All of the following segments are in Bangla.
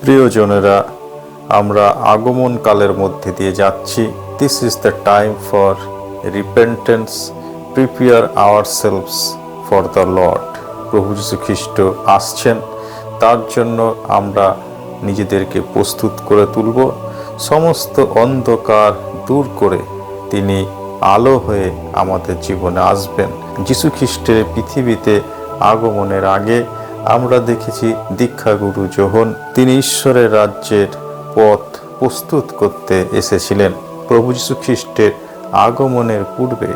প্রিয়জনেরা, আমরা আগমন কালের মধ্যে দিয়ে যাচ্ছি। This is the time for repentance, prepare ourselves for the Lord. প্রভু যীশু খ্রিস্ট আসছেন, তার জন্য আমরা নিজেদেরকে প্রস্তুত করে তুলব। সমস্ত অন্ধকার দূর করে তিনি আলো হয়ে আমাদের জীবনে আসবেন। যীশু খ্রিস্টের পৃথিবীতে আগমনের আগে আমরা দেখেছি দীক্ষাগুরু যোহন, তিনি ঈশ্বরের রাজ্যের পথ প্রস্তুত করতে এসেছিলেন। প্রভু যীশু খ্রিস্টের আগমনের পূর্বে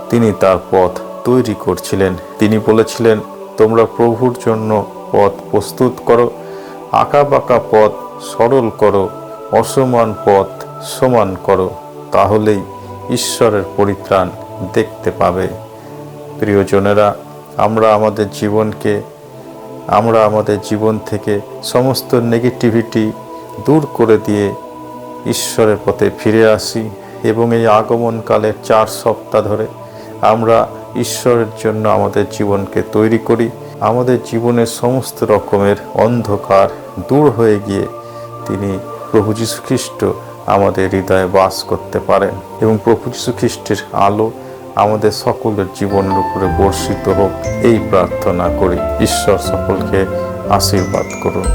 তিনি তার পথ তৈরি করছিলেন। তিনি বলেছিলেন, তোমরা প্রভুর জন্য পথ প্রস্তুত করো, আঁকাবাঁকা পথ সরল করো, অসমান পথ সমান করো, তাহলেই ঈশ্বরের পরিত্রাণ দেখতে পাবে। প্রিয়জনেরা, আমরা আমাদের জীবন থেকে সমস্ত নেগেটিভিটি দূর করে দিয়ে ঈশ্বরের পথে ফিরে আসি এবং এই আগমনকালের 4 সপ্তাহ ধরে আমরা ঈশ্বরের জন্য আমাদের জীবনকে তৈরি করি। আমাদের জীবনের সমস্ত রকমের অন্ধকার দূর হয়ে গিয়ে তিনি প্রভু যীশু খ্রিস্ট আমাদের হৃদয়ে বাস করতে পারেন এবং প্রভু যীশু খ্রিস্টের আলো আমাদের সকলের জীবনের উপরে বর্ষিত হোক, এই প্রার্থনা করি। ঈশ্বর সকলকে আশীর্বাদ করুন।